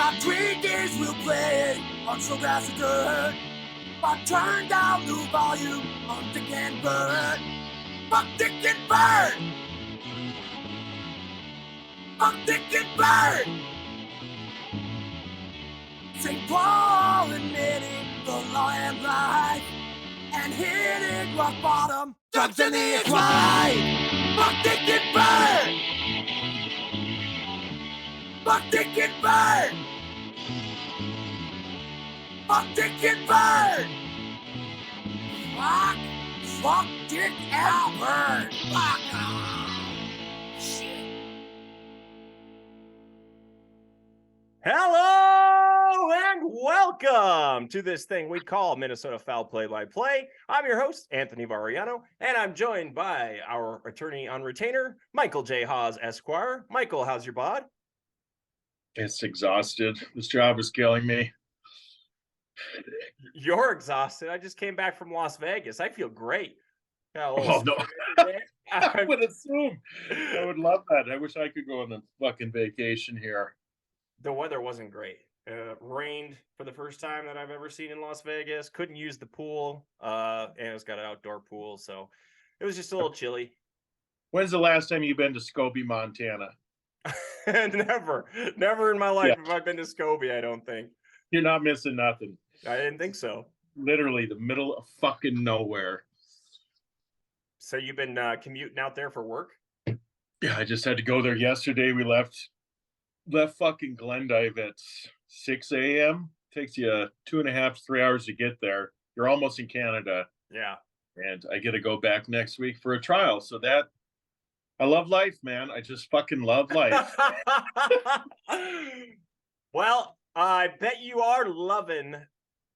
Got 3 days we'll play on some grass and dirt, but turn down the volume on Dick and Bird. Fuck Dick and Bird! Fuck Dick and Bird! St. Paul admitting the law and life, and hitting rock bottom, drugs in the ex-wife. Fuck Dick and Bird! Fuck Dick and Bird! Fuck Dick and Bird! Fuck Dick and Bird! Fuck! Shit. Hello and welcome to this thing we call Minnesota Foul Play-by-Play. I'm your host, Anthony Variano, and I'm joined by our attorney on retainer, Michael J. Hawes, Esquire. Michael, how's your bod? It's exhausted. This job is killing me. You're exhausted. I just came back from Las Vegas. I feel great. Oh, no. I would assume. I would love that. I wish I could go on a fucking vacation here. The weather wasn't great. Rained for the first time that I've ever seen in Las Vegas. Couldn't use the pool. And it's got an outdoor pool, so it was just a little chilly. When's the last time you've been to Scobie, Montana? Never in my life have I been to Scobie, I don't think. You're not missing nothing. I didn't think so. Literally the middle of fucking nowhere. So you've been commuting out there for work? Yeah, I just had to go there yesterday. We left fucking Glendive at 6 a.m. Takes you 2.5 to 3 hours to get there. You're almost in Canada. Yeah. And I get to go back next week for a trial. So that, I love life, man. I just fucking love life. Well, I bet you are loving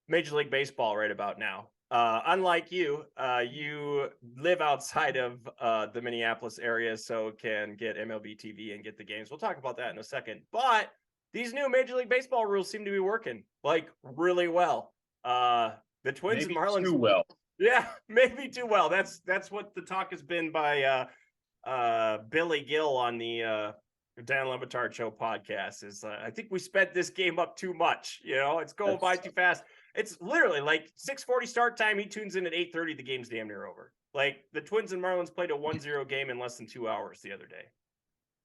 Major League Baseball right about now. Unlike you, you live outside of the Minneapolis area, so can get MLB TV and get the games. We'll talk about that in a second. But these new Major League Baseball rules seem to be working like really well. The Twins Maybe and Marlins too well. Yeah, maybe too well. That's what the talk has been by Billy Gill on the Dan Le Batard Show podcast. Is I think we sped this game up too much. You know, it's going by too fast. It's literally like 6:40 start time. He tunes in at 8:30. The game's damn near over. Like the Twins and Marlins played a 1-0 game in less than 2 hours the other day.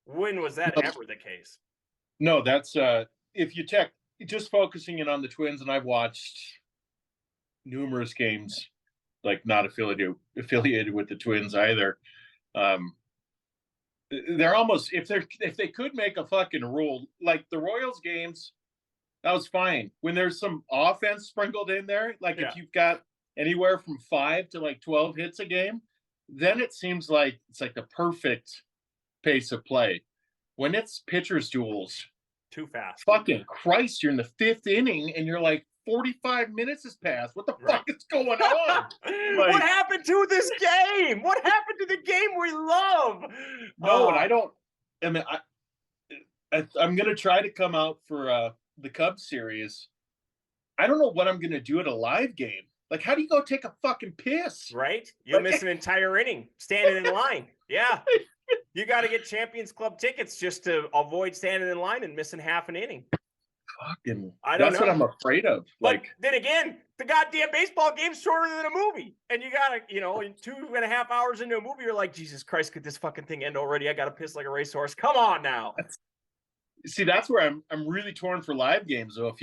When was that ever the case? No, that's if you check, just focusing in on the Twins, and I've watched numerous games, like not affiliated with the Twins either. They're almost, if they could make a fucking rule like the Royals games, that was fine. When there's some offense sprinkled in there, like if you've got anywhere from 5 to like 12 hits a game, then it seems like it's like the perfect pace of play. When it's pitchers duels, too fast. Fucking Christ, you're in the 5th inning and you're like 45 minutes has passed. What the fuck is going on? Like, what happened to this game? What happened to the game we love? No, and I don't. I mean, I'm gonna try to come out for the Cubs series. I don't know what I'm gonna do at a live game. Like, how do you go take a fucking piss? Right? You'll miss an entire inning standing in line. Yeah. You got to get Champions Club tickets just to avoid standing in line and missing half an inning. Fucking, that's what I'm afraid of. But then again, the goddamn baseball game's shorter than a movie. And you got to, in 2.5 hours into a movie, you're like, Jesus Christ, could this fucking thing end already? I got to piss like a racehorse. Come on now. See, that's where I'm really torn for live games, though. If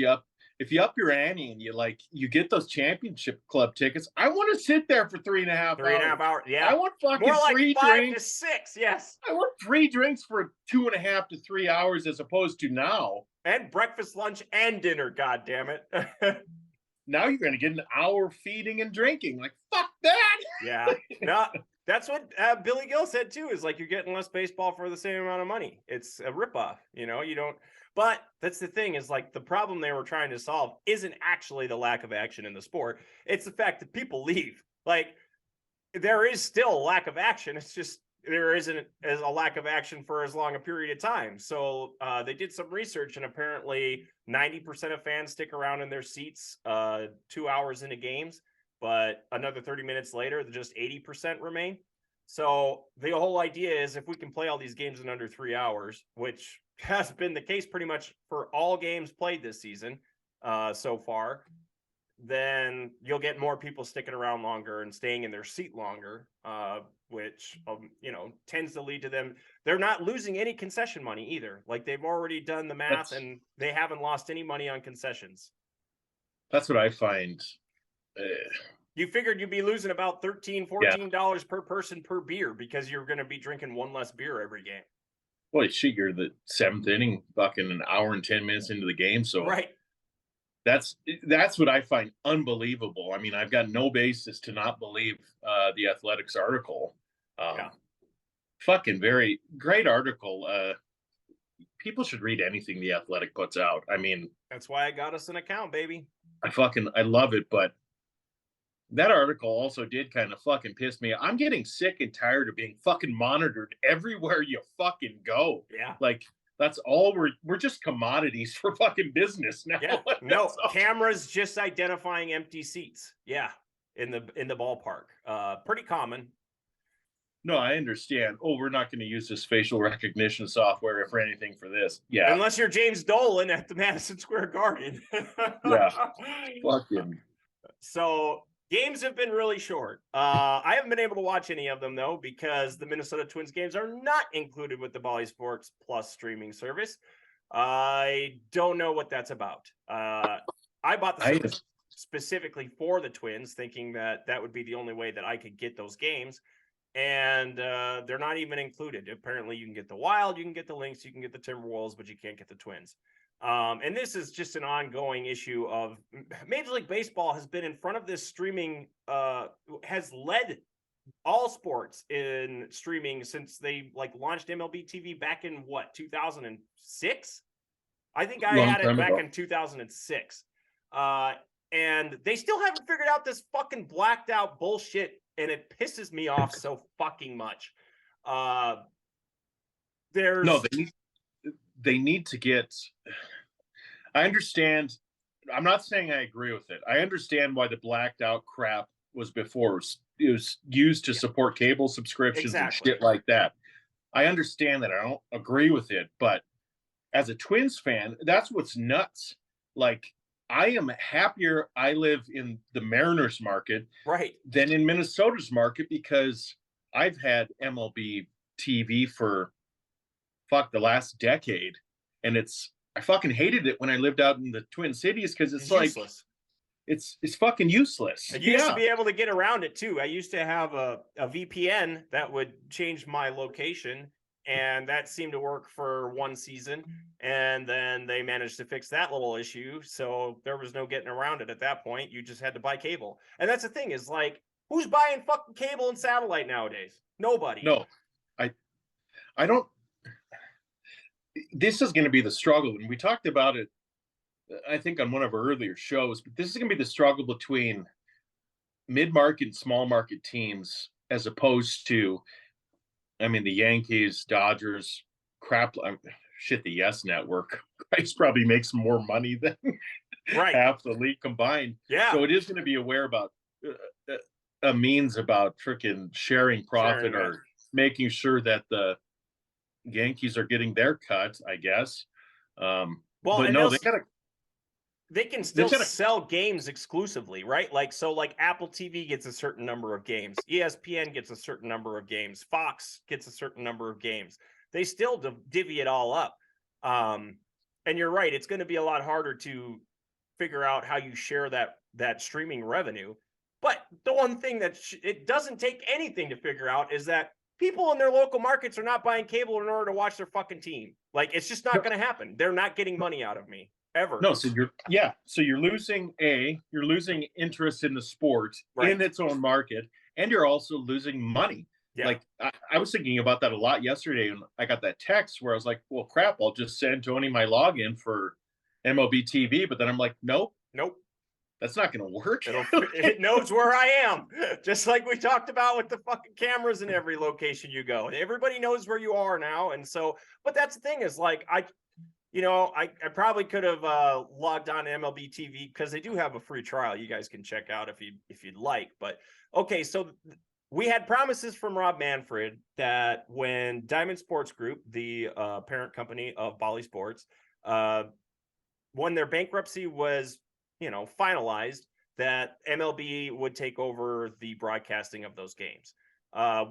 you up your ante and you get those championship club tickets, I want to sit there for 3.5 hours. Yeah. I want fucking more like free 5 drinks. to 6. Yes. I want free drinks for 2.5 to 3 hours as opposed to now. And breakfast, lunch, and dinner. God damn it. Now you're going to get an hour feeding and drinking. Like, fuck that. Yeah. No, that's what Billy Gill said too, is like, you're getting less baseball for the same amount of money. It's a ripoff. You don't. But that's the thing, is like the problem they were trying to solve isn't actually the lack of action in the sport. It's the fact that people leave. Like, there is still a lack of action. It's just there isn't as a lack of action for as long a period of time. So they did some research, and apparently 90% of fans stick around in their seats 2 hours into games, but another 30 minutes later, just 80% remain. So the whole idea is, if we can play all these games in under 3 hours, which has been the case pretty much for all games played this season so far, then you'll get more people sticking around longer and staying in their seat longer, which, tends to lead to them. They're not losing any concession money either. Like, they've already done the math and they haven't lost any money on concessions. That's what I find. You figured you'd be losing about $13, $14 per person per beer because you're going to be drinking one less beer every game. Well, shit, you're the 7th inning, fucking an hour and 10 minutes into the game. So right. That's what I find unbelievable. I mean, I've got no basis to not believe the Athletics article. Fucking very great article. People should read anything the Athletic puts out. I mean, that's why I got us an account, baby. I love it, but that article also did kind of fucking piss me. I'm getting sick and tired of being fucking monitored everywhere you fucking go. Yeah. Like, that's all we're just commodities for fucking business now. Yeah. No, cameras just identifying empty seats. Yeah. In the ballpark. Pretty common. No, I understand. Oh, we're not going to use this facial recognition software for anything for this. Yeah. Unless you're James Dolan at the Madison Square Garden. Yeah. Fucking. So games have been really short. I haven't been able to watch any of them, though, because the Minnesota Twins games are not included with the Bally Sports Plus streaming service. I don't know what that's about. I bought the service specifically for the Twins, thinking that would be the only way that I could get those games. And they're not even included. Apparently, you can get the Wild, you can get the Lynx, you can get the Timberwolves, but you can't get the Twins. And this is just an ongoing issue of Major League Baseball has been in front of this streaming, has led all sports in streaming since they launched MLB TV back in 2006? I think I had it back in 2006. And they still haven't figured out this fucking blacked out bullshit. And it pisses me off so fucking much. They need to get. I understand. I'm not saying I agree with it. I understand why the blacked out crap was before. It was used to support cable subscriptions and shit like that. I understand that. I don't agree with it, but as a Twins fan, that's what's nuts. Like, I am happier I live in the Mariners market than in Minnesota's market, because I've had MLB TV for the last decade, and I fucking hated it when I lived out in the Twin Cities, because it's like useless. It's fucking useless. I used to be able to get around it too. I used to have a VPN that would change my location, and that seemed to work for one season. And then they managed to fix that little issue. So there was no getting around it at that point. You just had to buy cable. And that's the thing, is who's buying fucking cable and satellite nowadays? Nobody. No, I don't. This is going to be the struggle. And we talked about it, I think, on one of our earlier shows, but this is going to be the struggle between mid-market and small market teams, as opposed to, I mean, the Yankees, Dodgers, the Yes Network. Guys probably makes more money than half the league combined. Yeah. So it is going to be aware about a means about freaking sharing profit or making sure that the Yankees are getting their cut, I guess. But no, they can still sell games exclusively, right? So Apple TV gets a certain number of games. ESPN gets a certain number of games. Fox gets a certain number of games. They still divvy it all up. And you're right. It's going to be a lot harder to figure out how you share that streaming revenue. But the one thing that it doesn't take anything to figure out is that people in their local markets are not buying cable in order to watch their fucking team. It's just not going to happen. They're not getting money out of me. Ever. No, so you're losing interest in the sport in its own market, and you're also losing money. Yeah. I was thinking about that a lot yesterday, and I got that text where I was like, well, crap, I'll just send Tony my login for MLB TV. But then I'm like, nope, that's not going to work. It knows where I am, just like we talked about with the fucking cameras in every location you go. Everybody knows where you are now. And so, but that's the thing, is I probably could have logged on to MLB TV, because they do have a free trial you guys can check out if you'd like. But okay, so we had promises from Rob Manfred that when Diamond Sports Group, the parent company of Bally Sports, when their bankruptcy was, finalized, that MLB would take over the broadcasting of those games.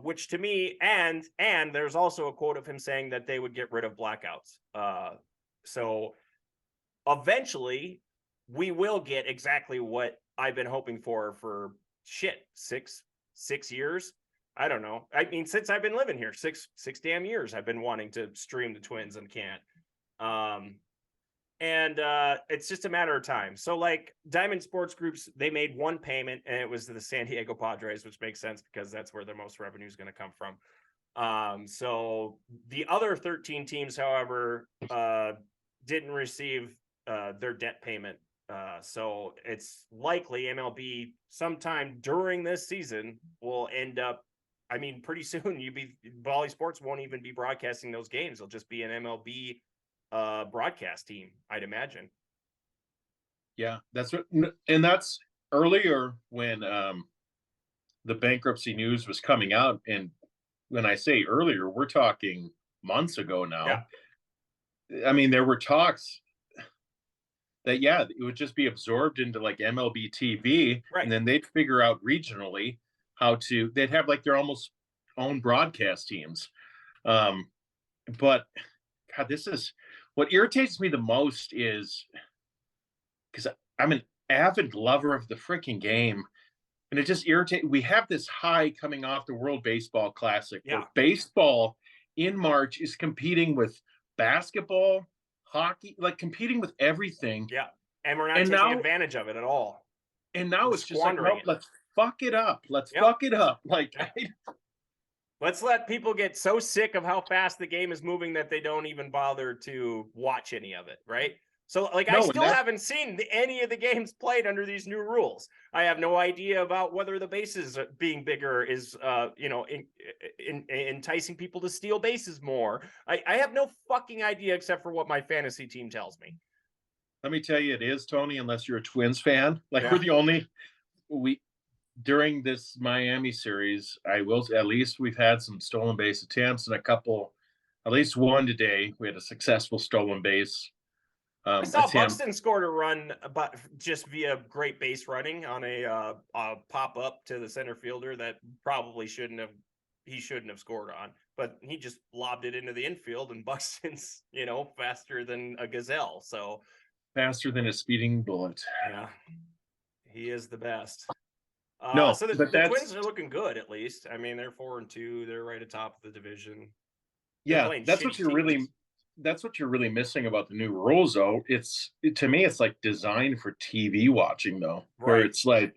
Which to me, and there's also a quote of him saying that they would get rid of blackouts. So eventually we will get exactly what I've been hoping for six years. I don't know. I mean, since I've been living here, six damn years, I've been wanting to stream the Twins and can't. And it's just a matter of time. So like Diamond Sports Groups, they made one payment and it was to the San Diego Padres, which makes sense because that's where their most revenue is going to come from. So the other 13 teams, however, didn't receive their debt payment. So it's likely MLB sometime during this season will end up, I mean, pretty soon Bally Sports won't even be broadcasting those games. It'll just be an MLB broadcast team, I'd imagine. Yeah, that's earlier when the bankruptcy news was coming out. And when I say earlier, we're talking months ago now. Yeah. I mean, there were talks that, it would just be absorbed into like MLB TV. Right. And then they'd figure out regionally they'd have like their almost own broadcast teams. But God, this is what irritates me the most is because I'm an avid lover of the freaking game. And it just irritates. We have this high coming off the World Baseball Classic where baseball in March is competing with basketball, hockey, like competing with everything. Yeah. And we're not taking advantage of it at all. And now it's just like, nope, let's fuck it up. Let's fuck it up. Like, let's let people get so sick of how fast the game is moving that they don't even bother to watch any of it, right? So, like, I still haven't seen any of the games played under these new rules. I have no idea about whether the bases being bigger is, enticing people to steal bases more. I have no fucking idea except for what my fantasy team tells me. Let me tell you, it is, Tony, unless you're a Twins fan. Like, we're the only during this Miami series, at least we've had some stolen base attempts and at least one today. We had a successful stolen base. I saw Buxton scored a run, but just via great base running on a pop up to the center fielder that probably shouldn't have scored on, but he just lobbed it into the infield, and Buxton's, faster than a gazelle. So faster than a speeding bullet. Yeah, he is the best. No, so the Twins are looking good, at least. I mean, they're 4-2. They're right atop of the division. That's what you're really missing about the new rules, though. To me, it's like designed for TV watching, though, where it's like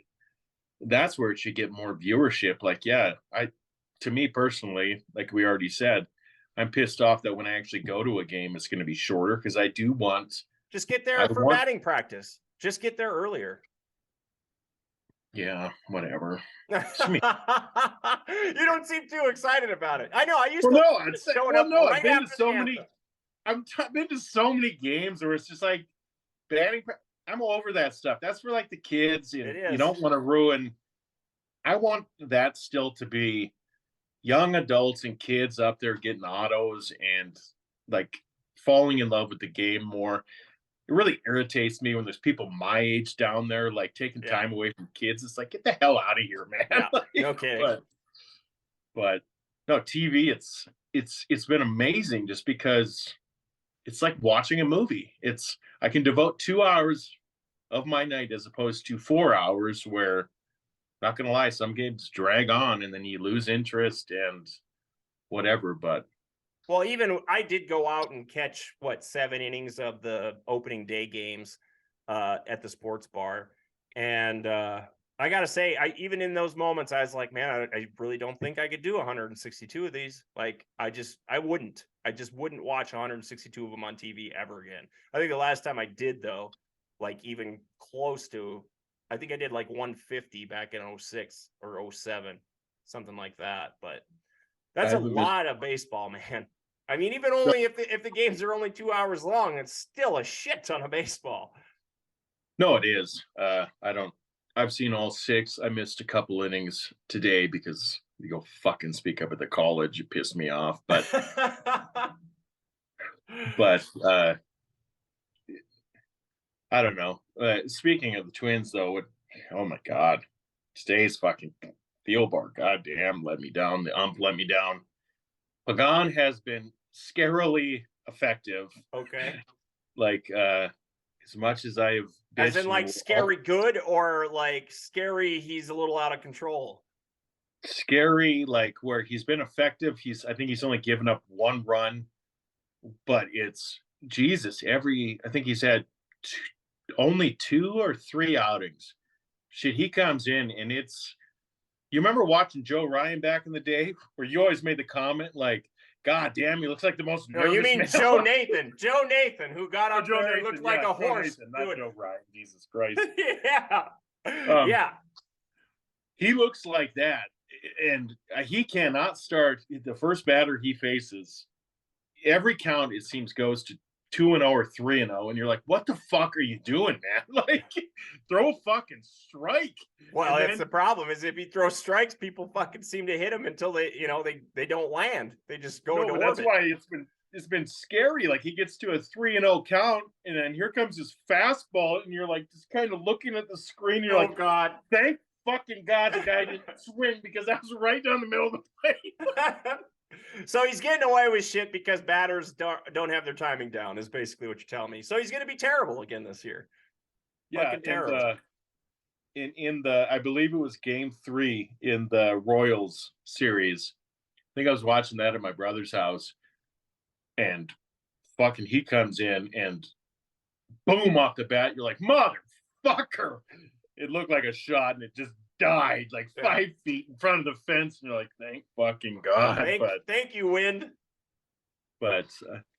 that's where it should get more viewership. Like, to me personally, like we already said, I'm pissed off that when I actually go to a game, it's going to be shorter because I do want. Just get there for batting practice. Just get there earlier. Yeah, whatever. You don't seem too excited about it. I know. I used to. I've been to so many. I've been to so many games where it's just like batting. I'm over that stuff. That's for like the kids. And you don't want to ruin. I want that still to be young adults and kids up there getting autos and like falling in love with the game more. It really irritates me when there's people my age down there, like taking time away from kids. It's like, get the hell out of here, man. Yeah, no kidding. But no, TV, it's been amazing just because it's like watching a movie. I can devote 2 hours of my night as opposed to 4 hours where, not going to lie, some games drag on and then you lose interest and whatever, but. Well, even I did go out and catch 7 innings of the opening day games at the sports bar. And I got to say, even in those moments, I was like, man, I really don't think I could do 162 of these. Like, I just wouldn't watch 162 of them on TV ever again. I think the last time I did, though, like even close to, I think I did like 150 back in 06 or 07, something like that. But that's a lot of baseball, man. I mean, even only if the games are only 2 hours long, it's still a shit ton of baseball. No, it is. I've seen all 6. I missed a couple innings today because You go fucking speak up at the college. You piss me off. But I don't know. Speaking of the Twins, though, oh my God, today's fucking Thielbar. Goddamn, let me down. The ump let me down. Pagan has been scarily effective. Okay. Like, as much as I've as in like scary good, or like scary he's a little out of control? Scary, like where he's been effective. I think he's only given up 1 run, but it's Jesus. I think he's had only 2 or 3 outings. Shit, he comes in and you remember watching Joe Ryan back in the day where you always made the comment like, God damn, he looks like the most nervous. No, you mean man. Joe Nathan. Joe Nathan, who got up there and looked like a horse. Nathan, not Joe Ryan. Jesus Christ. Yeah. Yeah. He looks like that. And he cannot start. The first batter he faces, every count, it seems, goes to 2-0 or 3-0. And you're like, what the fuck are you doing, man? Like, throw a fucking strike. Well, that's the problem, is if he throws strikes, people fucking seem to hit him until they don't land. They just go into orbit. That's why it's been scary. Like, he gets to a 3-0 count, and then here comes his fastball, and you're like just kind of looking at the screen. You're like, God, thank fucking God the guy didn't swing, because that was right down the middle of the plate. So he's getting away with shit because batters don't have their timing down, is basically what you're telling me. So he's going to be terrible again this year. Yeah, fucking terrible. In the I believe it was game 3 in the Royals series. I think I was watching that at my brother's house, and fucking he comes in and boom off the bat. You're like, motherfucker! It looked like a shot, and it just died like 5 feet in front of the fence. And you're like, thank fucking God. Thank you, wind. But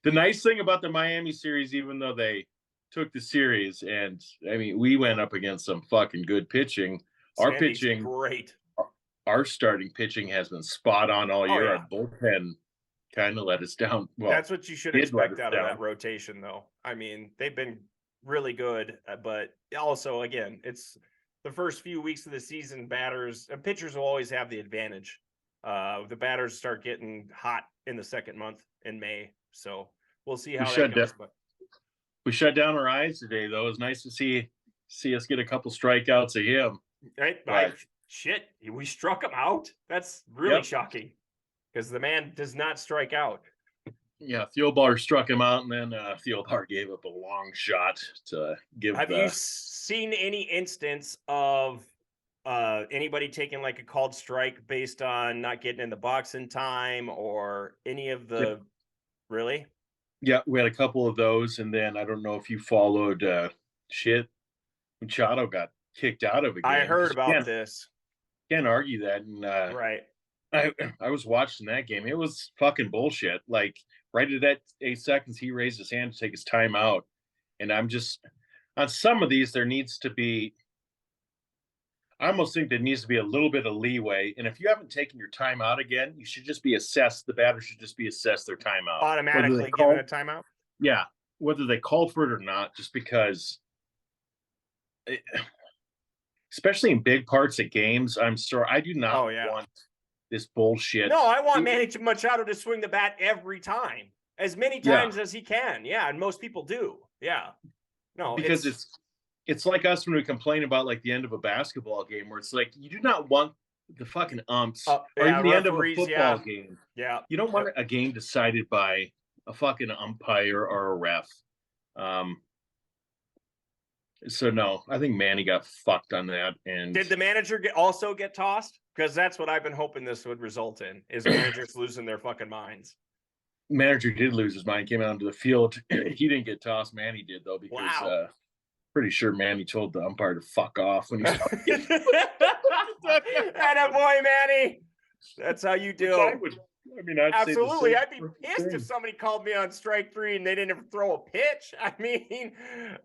the nice thing about the Miami series, even though they took the series, and I mean, we went up against some fucking good pitching. Our pitching, great. Our starting pitching has been spot on all year. Our bullpen kind of let us down. Well, that's what you should expect out of that rotation, though. I mean, they've been really good, but also, again, it's the first few weeks of the season. Pitchers will always have the advantage. The batters start getting hot in the second month in May, so we'll see how that goes. We shut down our eyes today, though. It was nice to see us get a couple strikeouts of him. Right? Shit, we struck him out. That's really shocking, because the man does not strike out. Yeah, Thielbar struck him out, and then Thielbar gave up a long shot to give. Have you seen any instance of anybody taking like a called strike based on not getting in the box in time, or any of the? Yeah. Really? Yeah, we had a couple of those, and then I don't know if you followed Machado got kicked out of a game. I heard about this. Can't argue that. And right. I was watching that game. It was fucking bullshit. Like, right at that 8 seconds, he raised his hand to take his time out. And I'm just, on some of these, there needs to be, I almost think there needs to be a little bit of leeway. And if you haven't taken your time out again, you should just be assessed. The batter should just be assessed their timeout. Automatically given a timeout? Yeah. Whether they called for it or not, just because, especially in big parts of games, I'm sorry, I do not want this bullshit. No, I want Manny Machado to swing the bat every time, as many times as he can. Yeah, and most people do. Yeah. No, because it's like us when we complain about like the end of a basketball game, where it's like, you do not want the fucking umps or even the end of a football game. Yeah. You don't want a game decided by a fucking umpire or a ref. So no, I think Manny got fucked on that. And did the manager also get tossed? Because that's what I've been hoping this would result in, is managers losing their fucking minds. Manager did lose his mind, came out onto the field. He didn't get tossed. Manny did, though, because pretty sure Manny told the umpire to fuck off when he started. Atta boy, Manny. That's how you do. Absolutely. I'd be pissed if somebody called me on strike 3 and they didn't throw a pitch. I mean,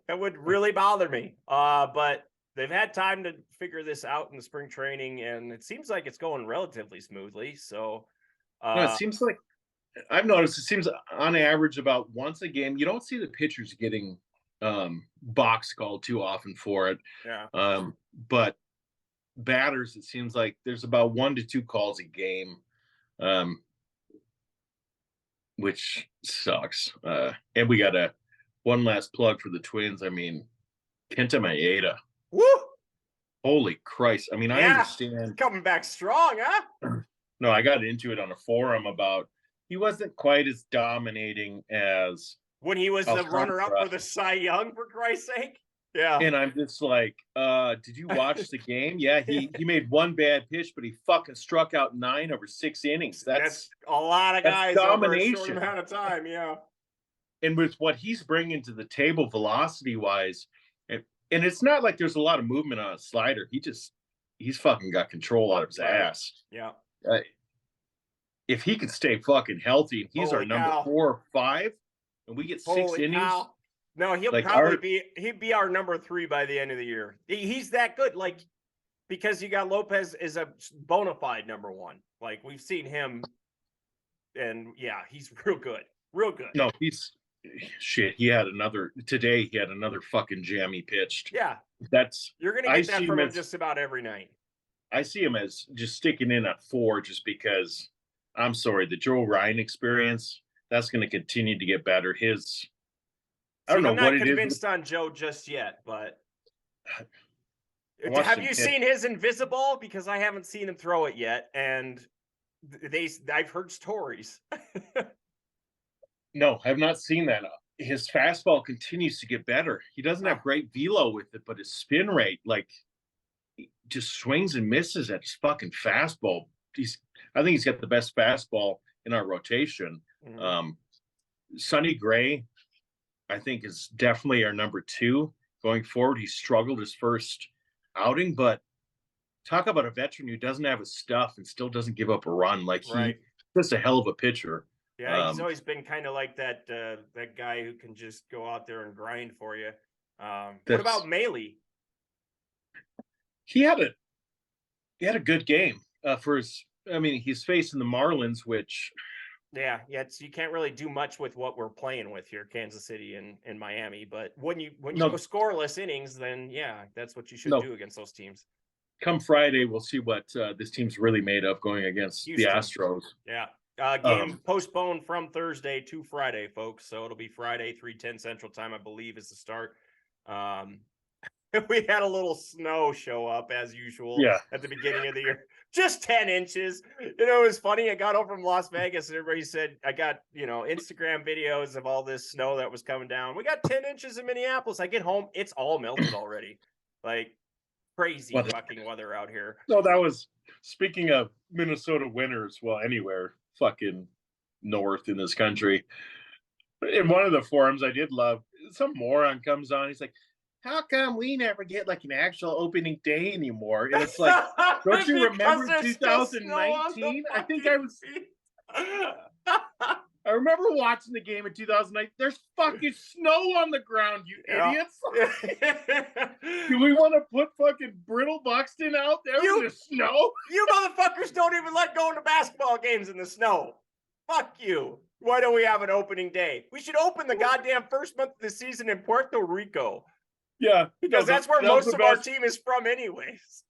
that would really bother me. But they've had time to figure this out in the spring training, and it seems like it's going relatively smoothly. So it seems like, I've noticed, it seems on average about once a game. You don't see the pitchers getting box called too often for it. Yeah. But batters, it seems like there's about 1 to 2 calls a game, which sucks. And we got one last plug for the Twins. I mean, Kenta Maeda. Woo! Holy Christ. I mean, I understand. Coming back strong, huh? No, I got into it on a forum about he wasn't quite as dominating as when he was the runner-up for the Cy Young, for Christ's sake. Yeah. And I'm just like, did you watch the game? Yeah, he made one bad pitch, but he fucking struck out 9 over 6 innings. That's a lot of guys domination. over a short amount of time, yeah. And with what he's bringing to the table velocity-wise, and it's not like there's a lot of movement on a slider. He's fucking got control out of his ass. Yeah. If he could stay fucking healthy, and he's our number 4 or 5, and we get 6 innings. No, he'll like probably be our number 3 by the end of the year. He's that good, like, because you got Lopez is a bona fide number 1. Like, we've seen him, and yeah, he's real good. No, he's shit. He had another fucking jam he pitched. Yeah, you're gonna get that from him just about every night. I see him as just sticking in at 4, just because. I'm sorry, the Joe Ryan experience, that's going to continue to get better. I don't know what it is. I'm not convinced on Joe just yet, but have you seen his invisible? Because I haven't seen him throw it yet, and I've heard stories. No, I've not seen that. His fastball continues to get better. He doesn't have great velo with it, but his spin rate, like, just swings and misses at his fucking fastball. I think he's got the best fastball in our rotation. Mm-hmm. Sonny Gray, I think, is definitely our number 2 going forward. He struggled his first outing, but talk about a veteran who doesn't have his stuff and still doesn't give up a run. Like, he's just a hell of a pitcher. Yeah, he's always been kind of like that guy who can just go out there and grind for you. What about Maley? He had a good game for his. I mean, he's facing the Marlins, which. Yeah, you can't really do much with what we're playing with here, Kansas City and Miami. But when you go scoreless innings, then yeah, that's what you should do against those teams. Come Friday, we'll see what this team's really made of going against Houston. The Astros. Yeah. Game postponed from Thursday to Friday, folks. So it'll be Friday, 3:10 Central Time, I believe, is the start. We had a little snow show up as usual at the beginning of the year. Just 10 inches. You know, it was funny. I got home from Las Vegas and everybody said, I got, Instagram videos of all this snow that was coming down. We got 10 inches in Minneapolis. I get home, it's all melted already. Like, crazy fucking weather out here. No, that was, speaking of Minnesota winters, well, anywhere fucking north in this country. In one of the forums I did love, some moron comes on. He's like, how come we never get like an actual opening day anymore? And it's like, don't you remember 2019? I think I remember watching the game in 2009. There's fucking snow on the ground, you idiots. Do we want to put fucking Brittle Buxton out there in the snow? You motherfuckers don't even like going to basketball games in the snow. Fuck you. Why don't we have an opening day? We should open the goddamn first month of the season in Puerto Rico. Yeah. Because that's where most of our team is from anyways.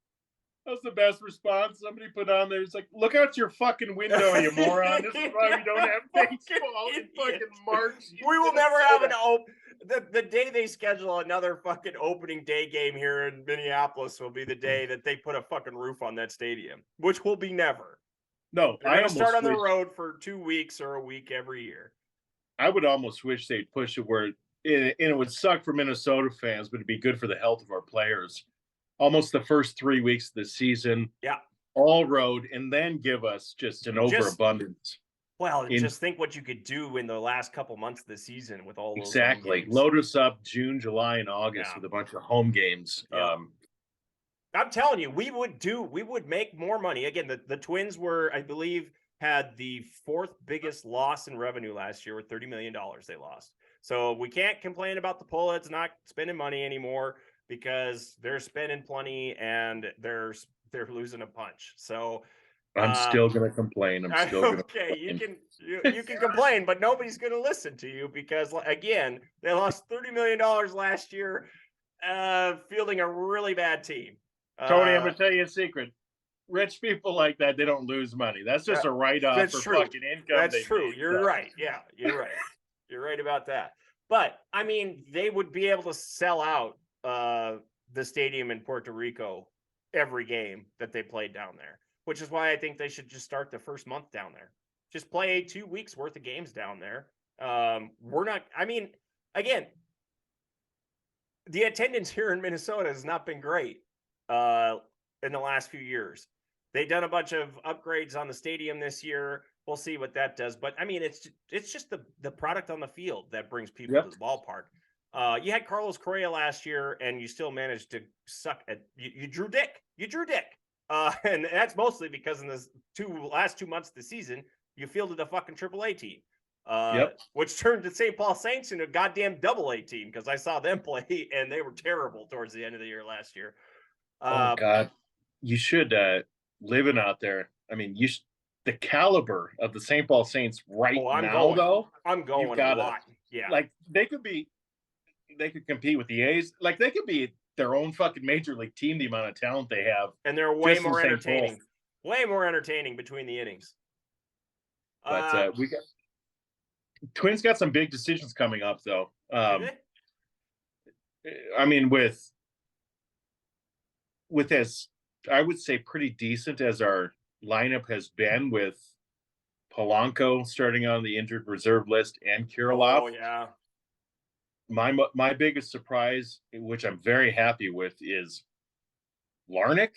That was the best response somebody put on there. It's like, look out your fucking window, you moron. This is why we don't have baseball in fucking March. We will never have an the day they schedule another fucking opening day game here in Minneapolis will be the day that they put a fucking roof on that stadium, which will be never. No, I almost start on the road for 2 weeks or a week every year. I would almost wish they'd push it where it would suck for Minnesota fans, but it'd be good for the health of our players. Almost the first 3 weeks of the season, all road, and then give us just an overabundance. Well, just think what you could do in the last couple months of the season with all those exactly. Load us up June, July, and August with a bunch of home games. Yeah. I'm telling you, we would make more money. Again, the Twins were, I believe, had the 4th biggest loss in revenue last year with $30 million they lost. So we can't complain about the Pullets not spending money anymore because they're spending plenty and they're losing a punch. So I'm still going to complain. I'm still going to complain. You can complain, but nobody's going to listen to you because, again, they lost $30 million last year fielding a really bad team. Tony, I'm gonna tell you a secret. Rich people like that, they don't lose money. That's just a write-off for fucking income. That's true. You're right. Yeah, you're right. You're right about that. But I mean, they would be able to sell out the stadium in Puerto Rico every game that they played down there, which is why I think they should just start the first month down there. Just play 2 weeks worth of games down there. We're not, I mean, again, the attendance here in Minnesota has not been great in the last few years. They've done a bunch of upgrades on the stadium this year. We'll see what that does. But I mean, it's just the product on the field that brings people to the ballpark. You had Carlos Correa last year, and you still managed to suck at you drew dick. You drew dick. And that's mostly because in the last 2 months of the season, you fielded a fucking AAA team. Which turned the St. Paul Saints into a goddamn AA team because I saw them play and they were terrible towards the end of the year last year. Oh God, you should living out there. I mean, the caliber of the St. Paul Saints though. I'm going a lot. Yeah, like they could compete with the A's. Like they could be their own fucking major league team. The amount of talent they have, and they're way more entertaining. Way more entertaining between the innings. But we got. Twins got some big decisions coming up, though. I mean, with as I would say pretty decent as our lineup has been, with Polanco starting on the injured reserve list and Kirilloff. Oh yeah. My biggest surprise, which I'm very happy with, is Larnach.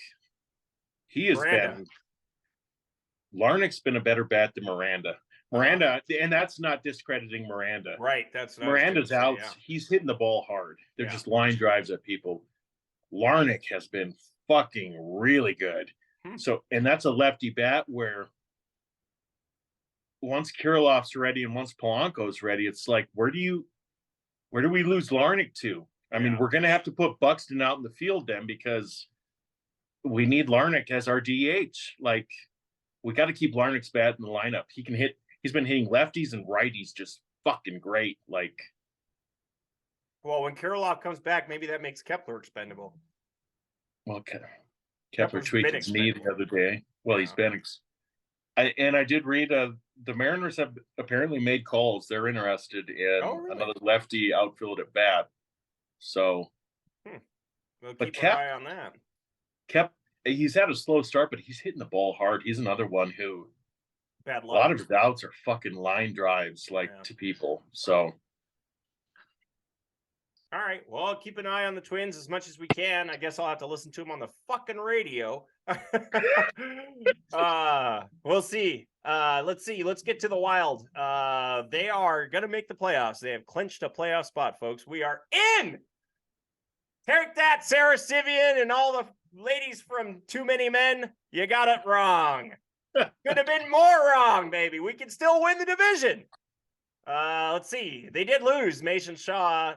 Larnach's been a better bat than Miranda. And that's not discrediting Miranda. Right. That's Miranda's out. Yeah. He's hitting the ball hard. They're just line drives at people. Larnach has been fucking really good. So, and that's a lefty bat where once Kirilloff's ready and once Polanco's ready, it's like, where do we lose Larnach to? I mean, we're going to have to put Buxton out in the field then because we need Larnach as our DH. Like, we got to keep Larnach's bat in the lineup. He can hit. He's been hitting lefties and righties just fucking great. Like, well, when Kirilloff comes back, maybe that makes Kepler expendable. Well, Kepler tweaked his knee the other day. Well, he's been. I did read the Mariners have apparently made calls. They're interested in another lefty outfield at bat. So, we'll keep an eye on that. He's had a slow start, but he's hitting the ball hard. He's another one who. Bad luck. A lot of his outs are fucking line drives, to people. So, all right. Well, keep an eye on the Twins as much as we can. I guess I'll have to listen to them on the fucking radio. We'll see. Let's see. Let's get to the Wild. They are gonna make the playoffs. They have clinched a playoff spot, folks. We are in. Take that, Sarah Sivian and all the ladies from Too Many Men. You got it wrong. Could have been more wrong, baby. We can still win the division. Let's see. They did lose Mason Shaw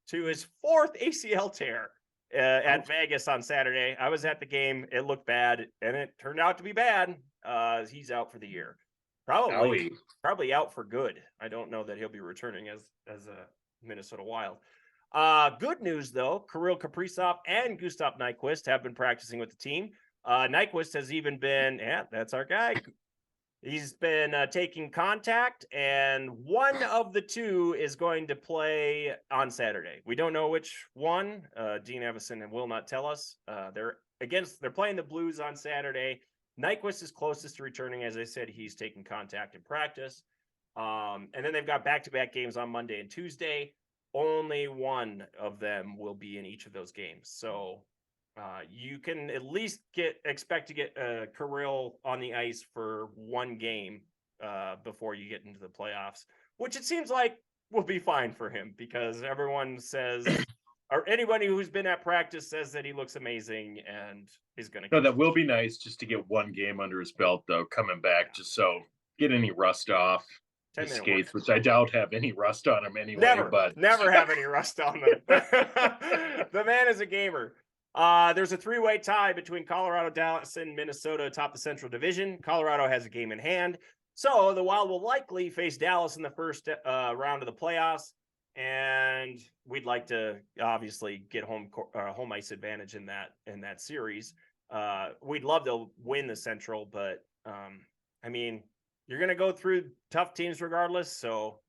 to his 4th ACL tear at Vegas on Saturday. I was at the game. It looked bad, and it turned out to be bad. He's out for the year. Probably out for good. I don't know that he'll be returning as a Minnesota Wild. Good news, though. Kirill Kaprizov and Gustav Nyquist have been practicing with the team. Nyquist has even been, that's our guy. He's been taking contact, and one of the two is going to play on Saturday. We don't know which one. Dean Evison will not tell us. They're playing the Blues on Saturday. Nyquist is closest to returning. As I said, he's taking contact in practice. And then they've got back-to-back games on Monday and Tuesday. Only one of them will be in each of those games. So you can at least expect to get Kirill on the ice for one game before you get into the playoffs, which it seems like will be fine for him because everyone says, or anybody who's been at practice says that he looks amazing and is going to. No, that will be nice just to get one game under his belt, though, coming back, just so get any rust off his skates, which I doubt have any rust on him anyway. Never have any rust on them. The man is a gamer. There's a 3-way tie between Colorado, Dallas, and Minnesota atop the Central Division. Colorado has a game in hand. So the Wild will likely face Dallas in the first round of the playoffs. and we'd like to obviously get home ice advantage in that series. We'd love to win the Central, but I mean, you're going to go through tough teams regardless. So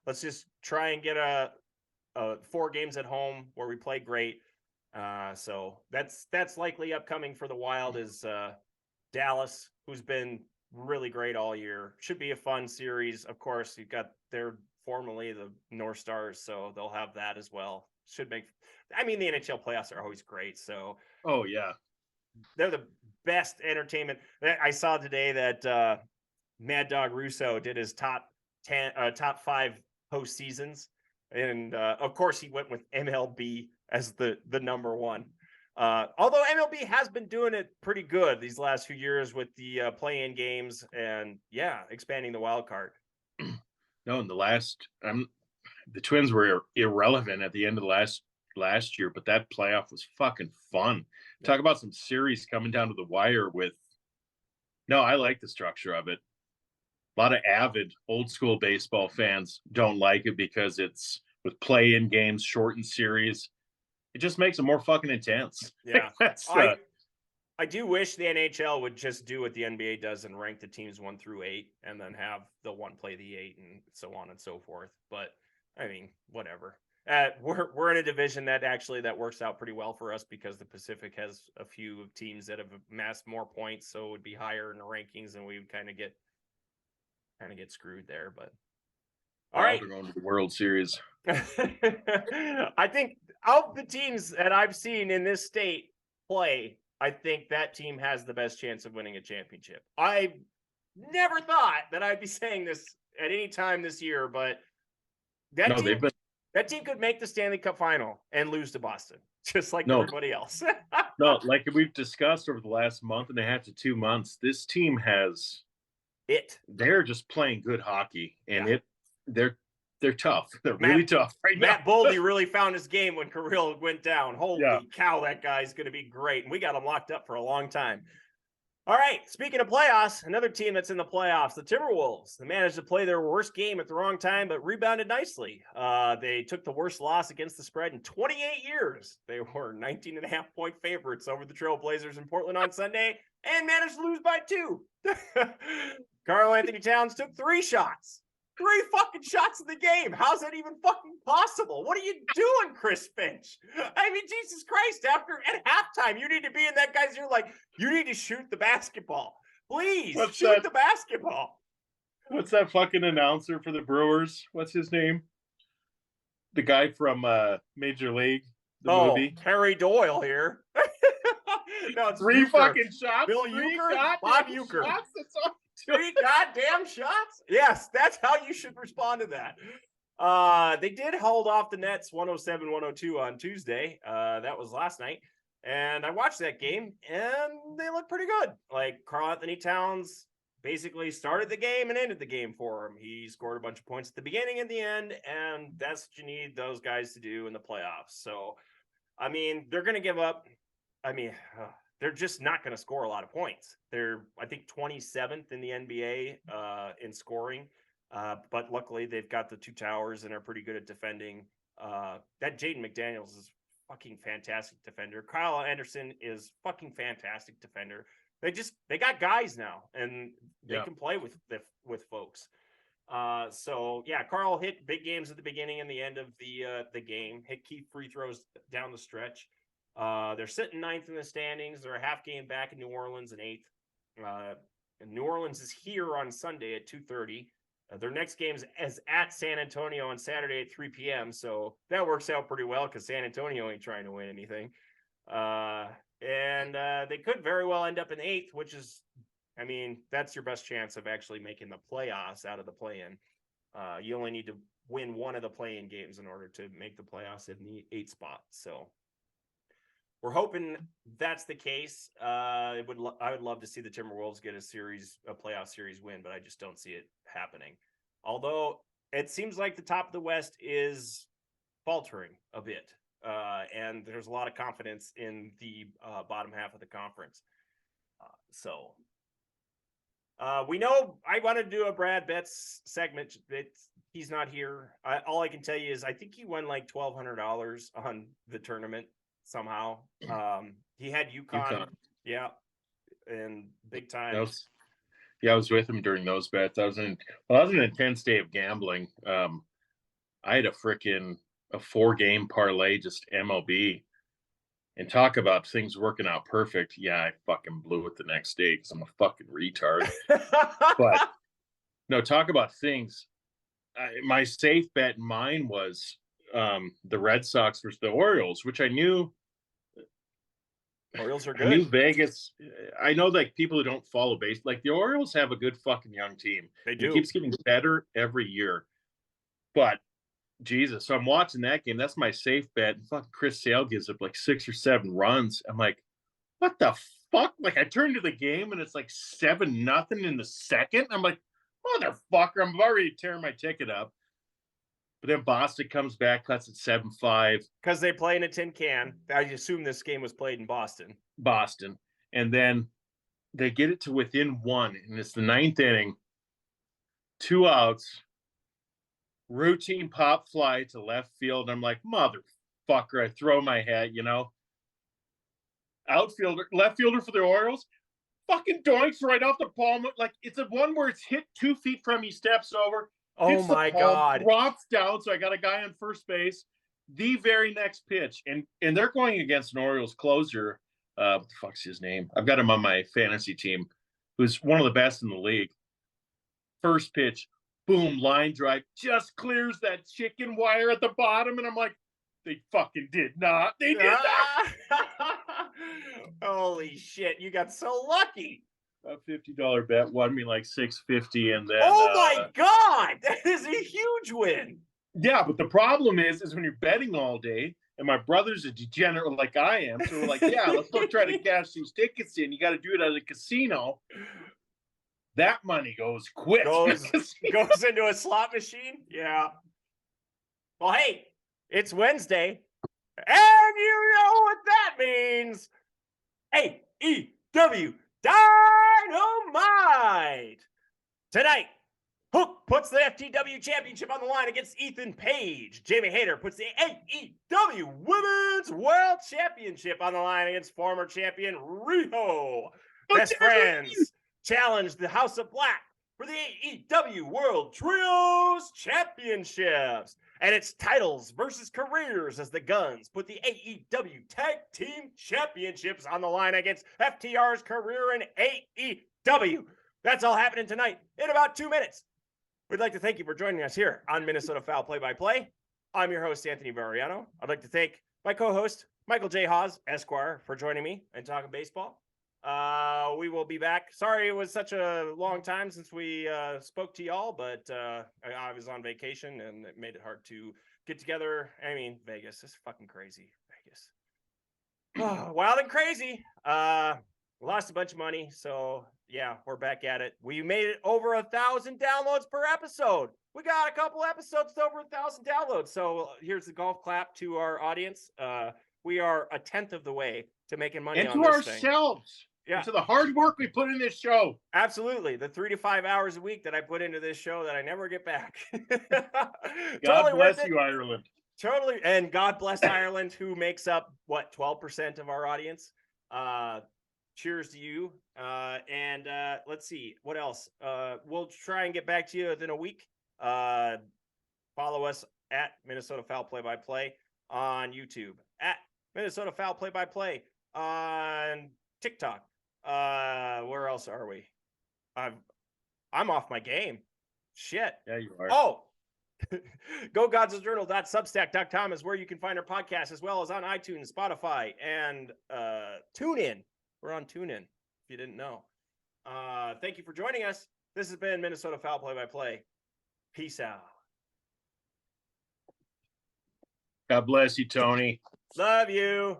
let's just try and get a 4 games at home where we play great. So that's likely upcoming for the Wild is Dallas, who's been really great all year. Should be a fun series. Of course, you've got their formerly the North Stars, so they'll have that as well. Should make. I mean, the NHL playoffs are always great. So, oh yeah, they're the best entertainment. I saw today that Mad Dog Russo did his top 5 postseasons, and of course he went with MLB as the number one. Although MLB has been doing it pretty good these last few years with the play-in games and expanding the wild card. No, in the Twins were irrelevant at the end of the last year, but that playoff was fucking fun. Yeah. Talk about some series coming down to the wire with. No, I like the structure of it. A lot of avid old school baseball fans don't like it because it's with play-in games, shortened series. It just makes it more fucking intense. Yeah. I do wish the NHL would just do what the NBA does and rank the teams 1 through 8 and then have the 1 play the 8 and so on and so forth. But I mean, whatever. We're in a division that works out pretty well for us because the Pacific has a few teams that have amassed more points, so it would be higher in the rankings, and we would kind of get screwed there. But all right, they're going to the World Series. I think of the teams that I've seen in this state play, I think that team has the best chance of winning a championship. I never thought that I'd be saying this at any time this year, but that team could make the Stanley Cup final and lose to Boston, just like everybody else. No, like we've discussed over the last month and a half to 2 months, this team has it. They're just playing good hockey, and they're tough. They're really tough right now. Matt Boldy really found his game when Kirill went down. Holy cow, that guy's going to be great. And we got him locked up for a long time. All right, speaking of playoffs, another team that's in the playoffs, the Timberwolves. They managed to play their worst game at the wrong time, but rebounded nicely. They took the worst loss against the spread in 28 years. They were 19.5-point favorites over the Trailblazers in Portland on Sunday and managed to lose by 2. Karl Anthony Towns took 3 shots. 3 fucking shots in the game. How's that even fucking possible? What are you doing, Chris Finch? I mean, Jesus Christ, at halftime, you need to be in that guy's ear like, you need to shoot the basketball. Please, shoot the basketball. What's that fucking announcer for the Brewers? What's his name? The guy from Major League, the movie. Harry Doyle here. No, it's 3 fucking shots. Bill Uecker? Bob Uecker. 3 goddamn shots? Yes, that's how you should respond to that. They did hold off the Nets 107-102 on Tuesday. That was last night. And I watched that game, and they look pretty good. Like, Karl Anthony Towns basically started the game and ended the game for him. He scored a bunch of points at the beginning and the end, and that's what you need those guys to do in the playoffs. So, I mean, they're going to give up. I mean, they're just not going to score a lot of points. They're, I think, 27th in the NBA in scoring. But luckily, they've got the 2 towers and are pretty good at defending. That Jaden McDaniels is fucking fantastic defender. Kyle Anderson is fucking fantastic defender. They got guys now, and they can play with folks. So yeah, Karl hit big games at the beginning and the end of the game. Hit key free throws down the stretch. They're sitting 9th in the standings. They're a half game back in New Orleans in 8th. And New Orleans is here on Sunday at 2:30. Their next game is at San Antonio on Saturday at 3 p.m. So that works out pretty well because San Antonio ain't trying to win anything. And they could very well end up in 8th, which is, I mean, that's your best chance of actually making the playoffs out of the play-in. You only need to win one of the play-in games in order to make the playoffs in the 8th spot. So we're hoping that's the case. I would love to see the Timberwolves get a playoff series win, but I just don't see it happening. Although it seems like the top of the West is faltering a bit, and there's a lot of confidence in the bottom half of the conference. We know I want to do a Brad Betts segment. he's not here. All I can tell you is I think he won like $1,200 on the tournament somehow. He had UConn. Yeah, and big time. I was with him during those bets. That was an intense day of gambling. I had a 4-game parlay, just MLB. And talk about things working out perfect. Yeah, I fucking blew it the next day because I'm a fucking retard. But no, talk about things. My safe bet in mine was the Red Sox versus the Orioles, which I knew. Orioles are good. I knew Vegas. I know like people who don't follow base, like the Orioles have a good fucking young team. They do. It keeps getting better every year. But Jesus, so I'm watching that game. That's my safe bet. And fucking Chris Sale gives up like 6 or 7 runs. I'm like, what the fuck? Like I turned to the game and it's like 7-0 in the second. I'm like, motherfucker, I'm already tearing my ticket up. But then Boston comes back, cuts it 7-5. Because they play in a tin can. I assume this game was played in Boston. And then they get it to within 1. And it's the 9th inning. 2 outs. Routine pop fly to left field. I'm like, motherfucker, I throw my hat, left fielder for the Orioles, fucking doinks right off the palm. Like it's a one where it's hit 2 feet from you, steps over. Oh my God. Drops down. So I got a guy on first base. The very next pitch. And they're going against an Orioles closer. What the fuck's his name? I've got him on my fantasy team, who's one of the best in the league. First pitch. Boom, line drive, just clears that chicken wire at the bottom. And I'm like, they fucking did not. They did not. Holy shit, you got so lucky. A $50 bet won me like $650. And then oh my God, that is a huge win. Yeah, but the problem is when you're betting all day, and my brother's a degenerate like I am. So we're like, yeah, let's go try to cash these tickets in. You got to do it at a casino. That money goes quick. Goes into a slot machine? Yeah. Well, hey, it's Wednesday. And you know what that means. AEW Dynamite. Tonight, Hook puts the FTW Championship on the line against Ethan Page. Jamie Hayter puts the AEW Women's World Championship on the line against former champion Riho. Best friends challenge the House of Black for the AEW World Trios Championships. And it's titles versus careers as the Guns put the AEW Tag Team Championships on the line against FTR's career in AEW. That's all happening tonight in about 2 minutes. We'd like to thank you for joining us here on Minnesota Foul Play-by-Play. I'm your host, Anthony Variano. I'd like to thank my co-host, Michael J. Hawes, Esquire, for joining me and talking baseball. We will be back. Sorry it was such a long time since we spoke to y'all, but I was on vacation and it made it hard to get together. I mean, Vegas is fucking crazy. Vegas. Wild and crazy. Lost a bunch of money, so yeah, we're back at it. We made it over 1,000 downloads per episode. We got a couple episodes to over 1,000 downloads. So here's the golf clap to our audience. We are 1/10 of the way to making money and on to this ourselves. Thing. Yeah. To the hard work we put in this show. Absolutely. The 3 to 5 hours a week that I put into this show that I never get back. God bless you, Ireland. Totally. And God bless Ireland, who makes up, 12% of our audience. Cheers to you. And let's see. What else? We'll try and get back to you within a week. Follow us at Minnesota Foul Play-by-Play on YouTube. At Minnesota Foul Play-by-Play on TikTok. Where else are we? I'm off my game. Shit. Yeah, you are. Oh, GoGodsJournal.substack.com is where you can find our podcast, as well as on iTunes, Spotify, and TuneIn. We're on TuneIn, if you didn't know. Thank you for joining us. This has been Minnesota Foul Play-by-Play. Peace out. God bless you, Tony. Love you.